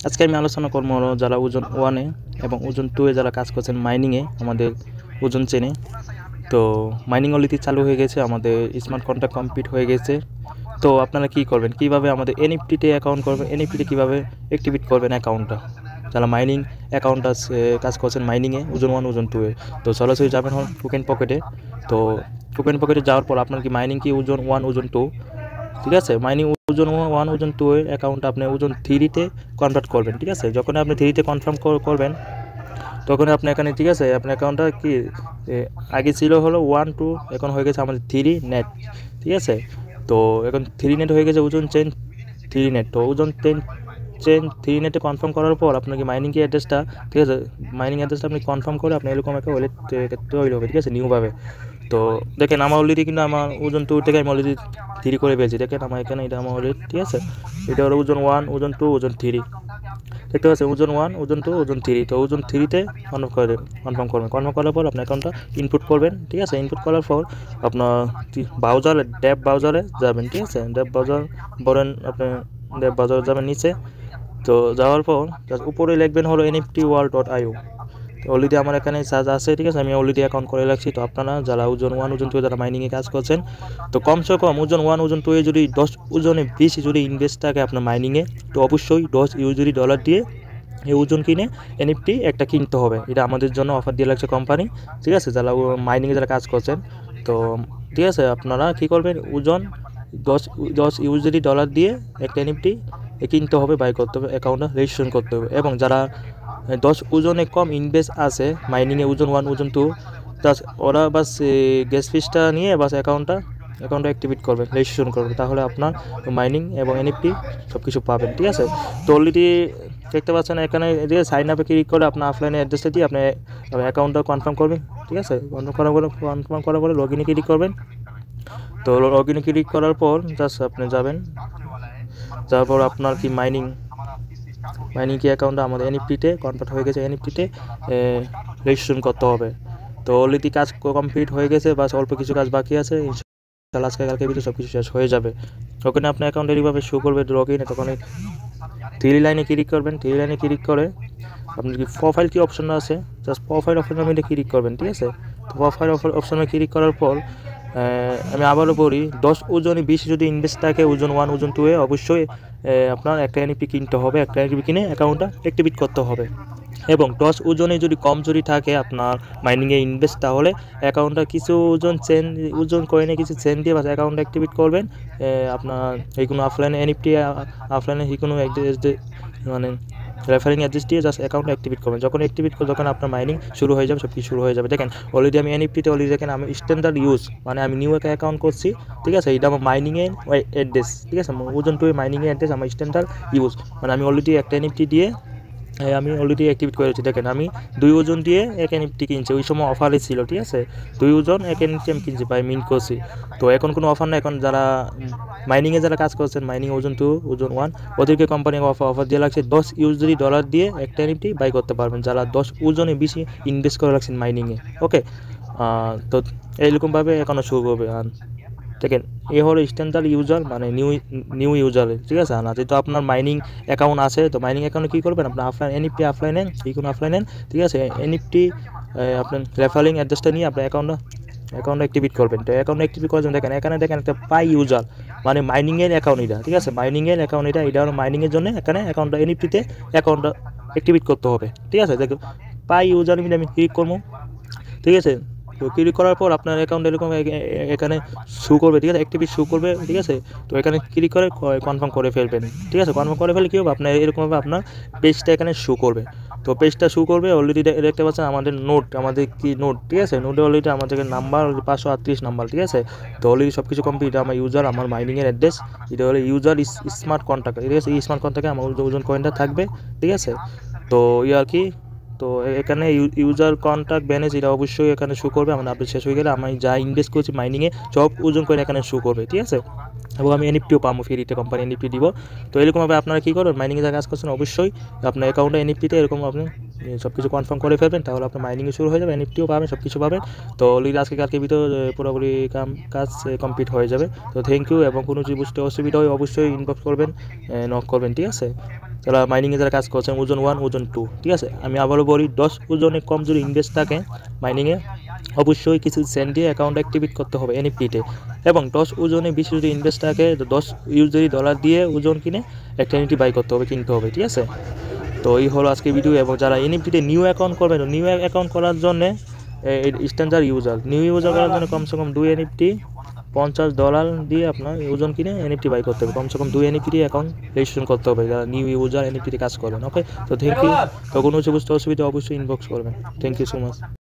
আজকে আমি আলোচনা করবো হলো যারা ওজন ওয়ানে এবং ওজন টু এ যারা কাজ করছেন মাইনিংয়ে আমাদের ওজন চেনে। তো মাইনিং অলরেডি চালু হয়ে গেছে, আমাদের স্মার্ট কন্ট্রাক্ট কমপ্লিট হয়ে গেছে। তো আপনারা কী করবেন, কীভাবে আমাদের এনএফটিতে অ্যাকাউন্ট করবেন, এনএফটিতে কীভাবে অ্যাক্টিভেট করবেন অ্যাকাউন্টটা, যারা মাইনিং অ্যাকাউন্ট আছে কাজ করছেন মাইনিংয়ে ওজন ওয়ান ওজন টু এ। তো সরাসরি যাবেন হন টোকেন পকেটে। তো টোকেন পকেটে যাওয়ার পর আপনার কি মাইনিং কি ওজন ওয়ান ওজন টু, ঠিক আছে, মাইনিং ওজন ওয়ান ওজন টু এর অ্যাকাউন্ট আপনি ওজন থ্রিতে কনভার্ট করবেন। ঠিক আছে, যখন আপনি থ্রিতে কনফার্ম করবেন তখন আপনি এখানে, ঠিক আছে, আপনার অ্যাকাউন্টটা কি আগে ছিল হলো ওয়ান টু, এখন হয়ে গেছে আমাদের থ্রি নেট। ঠিক আছে, তো এখন থ্রি নেট হয়ে গেছে ওজন চেন থ্রি নেট। তো ওজন চেন থ্রি নেটে কনফার্ম করার পর আপনার কি মাইনিং কি অ্যাড্রেসটা, ঠিক আছে, মাইনিং অ্যাড্রেসটা আপনি কনফার্ম করে আপনি এরকম একটা ওয়ালেট তৈরি হবে। ঠিক আছে, নিউভাবে। তো দেখেন আমার অলরেডি কিন্তু আমার ওজন টু থেকে আমি অলরেডি থ্রি করে পেয়েছি। দেখেন আমার এখানে এটা আমার অলরেডি, ঠিক আছে, এটা হলো ওজন ওয়ান ওজন টু ওজন থ্রি, দেখতে পাচ্ছেন ওজন ওয়ান ওজন টু ওজন থ্রি। তো ওজন থ্রিতে কনফার্ম করবেন। কনফার্ম করার পর আপনার অ্যাকাউন্টটা ইনপুট করবেন। ঠিক আছে, ইনপুট করার পর আপনার ব্রাউজারে ড্যাব ব্রাউজারে যাবেন। ঠিক আছে, ড্যাব ব্রাউজার বলেন, আপনি ড্যাব ব্রাউজারে যাবেন নিচে। তো যাওয়ার পর উপরে লিখবেন হলো nftworld.io। অলরেডি আমার এখানে চার্জ আছে। ঠিক আছে, আমি অলরেডি অ্যাকাউন্ট করে রাখছি। তো আপনারা যারা ওজন ওয়ান ওজন টু যারা মাইনিংয়ে কাজ করছেন, তো কমসে কম ওজন ওয়ান ওজন টু এ যদি 10 ওজনে বেশি যদি ইনভেস্ট থাকে আপনার মাইনিংয়ে, তো অবশ্যই $10 দিয়ে এই ওজন কিনে এনএফটি একটা কিনতে হবে। এটা আমাদের জন্য অফার দিয়ে লাগছে কোম্পানি। ঠিক আছে, যারা মাইনিংয়ে যারা কাজ করছেন, তো ঠিক আছে, আপনারা কী করবেন, ওজন 10 $10 দিয়ে একটা এনএফটি কিনতে হবে, বাই করতে হবে, অ্যাকাউন্টটা রেজিস্ট্রেশন করতে হবে। এবং যারা 10 ওজনে কম ইনভেস্ট আছে মাইনিংয়ে ওজন ওয়ান ওজন টু, জাস্ট ওরা বাস গ্যাস ফিসটা নিয়ে বাস অ্যাকাউন্টটা অ্যাক্টিভেট করবেন, রেজিস্ট্রেশন করবেন, তাহলে আপনার মাইনিং এবং এনএফটি সব কিছু পাবেন। ঠিক আছে, তো অলরেডি দেখতে পাচ্ছেন এখানে যে সাইন আপে ক্লিক করে আপনার অফলাইনে অ্যাড্রেসটা দিয়ে আপনি অ্যাকাউন্টটা কনফার্ম করবেন। ঠিক আছে, কনফার্ম করার পরে লগ ইনে ক্লিক করবেন। তো লগ ইনে ক্লিক করার পর জাস্ট আপনি যাবেন, যাওয়ার পর আপনার কি মাইনিং কি অ্যাকাউন্টটা আমাদের এনএফটিতে কনভার্ট হয়ে গেছে, এনএফটিতে রেজিস্ট্রেশন করতে হবে। তো অলরেডি কাজ কমপ্লিট হয়ে গেছে, বাস অল্প কিছু কাজ বাকি আছে। ইনশাআল্লাহ আজকে কালকে ভিতরে সব কিছু শেষ হয়ে যাবে। ওখানে আপনার অ্যাকাউন্টে এইভাবে শো করবে লগ ইনে, তখন থ্রি লাইনে ক্লিক করবেন। থ্রি লাইনে ক্লিক করে আপনার কি প্রোফাইল কি অপশন আছে, জাস্ট প্রোফাইল অপশনের মধ্যে ক্লিক করবেন। ঠিক আছে, তো প্রোফাইল অপশনে ক্লিক করার পর আমি আবারও বলি, 10 ওজনে বেশি যদি ইনভেস্ট থাকে ওজন ওয়ান ওজন টু এ, অবশ্যই আপনার একটা এনএফটি কিনতে হবে, একটা এনএফটি কিনে অ্যাকাউন্টটা অ্যাক্টিভেট করতে হবে। এবং 10 ওজনে যদি কম যদি থাকে আপনার মাইনিংয়ে ইনভেস্ট, তাহলে অ্যাকাউন্টটা কিছু ওজন কয়েনে কিছু চেন দিয়ে বাস অ্যাকাউন্টটা অ্যাক্টিভেট করবেন। আপনার এই কোনো অফলাইনে এনএফটি অফলাইনে এই কোনো মানে রেফারিং অ্যাড্রেস দিয়ে জাস্ট অ্যাকাউন্ট অ্যাক্টিভেট করবেন। যখন অ্যাক্টিভেট করবেন তখন আপনার মাইনিং শুরু হয়ে যাবে, সব কিছু শুরু হয়ে যাবে। দেখেন অলরেডি আমি এনএফটিতে অলরেডি দেখেন আমি স্ট্যান্ডার্ড ইউজ, মানে আমি নিউ একটা অ্যাকাউন্ট করছি। ঠিক আছে, এটা আমার মাইনিংয়ের অ্যাড্রেস। ঠিক আছে, ওজন টু মাইনিংয়ের অ্যাড্রেস আমার স্ট্যান্ডার্ড ইউজ, মানে আমি অলরেডি একটা এনএফটি দিয়ে আমি অলরেডি অ্যাক্টিভেট করেছি। দেখেন আমি 2 ওজন দিয়ে এক এনএফটি কিনছি, ওই সময় অফারে ছিল। ঠিক আছে, 2 ওজন এক এনএফটি আমি কিনছি, বাই মিন করছি। তো এখন কোনো অফার না, এখন যারা মাইনিংয়ে যারা কাজ করছেন মাইনিং ওজন টু ওজন ওয়ান, ওদেরকে কোম্পানি অফার দিয়ে লাগছে $10 দিয়ে একটা এনএফটি বাই করতে পারবেন, যারা 10 ওজনে বেশি ইনভেস্ট করে রাখছেন মাইনিংয়ে। ওকে, তো এইরকমভাবে এখনও শুরু হবে। দেখেন এ হলো স্ট্যান্ডার্ড ইউজার, মানে নিউ ইউজার। ঠিক আছে, না যেহেতু আপনার মাইনিং অ্যাকাউন্ট আছে, তো মাইনিং অ্যাকাউন্টে কী করবেন, আপনার অফলাইন এনএফটি অফলাইনে এই কোনো অফলাইনে, ঠিক আছে, এনএফটি আপনার রেফারিং অ্যাড্রেসটা নিয়ে আপনার অ্যাকাউন্ট অ্যাক্টিভেট করবেন। তো অ্যাকাউন্ট অ্যাক্টিভেট করার জন্য দেখেন এখানে দেখেন একটা পাই ইউজার, মানে মাইনিংয়ের অ্যাকাউন্ট এটা। ঠিক আছে, মাইনিংয়ের অ্যাকাউন্ট এটা হলো মাইনিংয়ের জন্য এখানে অ্যাকাউন্টটা এনএফটিতে অ্যাকাউন্টটা অ্যাক্টিভেট করতে হবে। ঠিক আছে, দেখুন পাই ইউজার আমি ক্লিক করবো। ঠিক আছে, তো ক্লিক করার পর আপনার অ্যাকাউন্ট এরকম এখানে শো করবে। ঠিক আছে, অ্যাক্টিভেট শো করবে। ঠিক আছে, তো এখানে ক্লিক করে কনফার্ম করে ফেলবেন। ঠিক আছে, কনফার্ম করে ফেলে কী হবে, আপনার এরকমভাবে আপনার পেজটা এখানে শো করবে। তো পেজটা শো করবে, অলরেডি দেখতে পাচ্ছেন আমাদের নোট, আমাদের কি নোট। ঠিক আছে, নোটে অলরেডি আমাদের নাম্বার 538 নাম্বার। ঠিক আছে, তো অলরেডি সব কিছু কমপ্লিট। আমার ইউজার, আমার মাইনিংয়ের অ্যাড্রেস, এটা হলো ইউজার স্মার্ট কন্ট্যাক্ট। ঠিক আছে, এই স্মার্ট কন্ট্যাক্টে আমার ওজন কয়েনটা থাকবে। ঠিক আছে, তো আর কি, তো এখানে ইউজার কন্ট্যাক্ট ব্যালেন্স এটা অবশ্যই এখানে শো করবে। আমার আপডেট শেষ হয়ে গেলে আমি যা ইনভেস্ট করছি মাইনিংয়ে সব ওজন করে এখানে শো করবে। ঠিক আছে, এবং আমি এনএফটিও পাবো, ফ্রিতে কোম্পানি এনএফটি দিব। তো এরকমভাবে আপনারা কী করবেন, মাইনিংয়ে যা কাজ করছেন অবশ্যই আপনার অ্যাকাউন্টে এনএফটিতে এরকম আপনি সব কিছু কনফার্ম করে ফেলবেন, তাহলে আপনার মাইনিংয়ে শুরু হয়ে যাবে, এনএফটিও পাবেন, সব কিছু পাবেন। তো অলরেডি আজকে কালকে ভিতরে পুরোপুরি কাজ কমপ্লিট হয়ে যাবে। তো থ্যাংক ইউ, এবং কোনো যদি বুঝতে অসুবিধা হয় অবশ্যই ইনবক্স করবেন, নক করবেন। ঠিক আছে। যারা মাইনিংয়ে যারা কাজ করছেন ওজন 1 ওজন 2, ঠিক আছে। আমি আবারও বলি 10 ওজনে কম যদি ইনভেস্ট থাকে মাইনিংয়ে অবশ্যই কিছু সেন্ট দিয়ে অ্যাকাউন্ট অ্যাক্টিভেট করতে হবে এনএফটিতে, এবং 10 ওজনে বেশি যদি ইনভেস্ট থাকে 10 ইউএসডি ডলার দিয়ে ওজন কিনে একটা এনএফটি বাই করতে হবে, কিনতে হবে, ঠিক আছে। তো এই হলো আজকের ভিডিও। এবং যারা এনএফটিতে নিউ অ্যাকাউন্ট করবেন, নিউ অ্যাকাউন্ট করার জন্য স্ট্যান্ডার্ড নিউ ইউজার করার জন্য কমসে কম 2 এনএফটি $50 দিয়ে আপনার ওজন কিনে এনএফটি বাই করতে হবে। কমসে কম 2 এনএফটি অ্যাকাউন্ট রেজিস্ট্রেশন করতে হবে যারা নিউ ইউজার এনএফটিতে কাজ করবেন। ওকে, তো থ্যাংক ইউ। তো কোনো কিছু বুঝতে অসুবিধা অবশ্যই ইনবক্স করবেন। Thank you so much.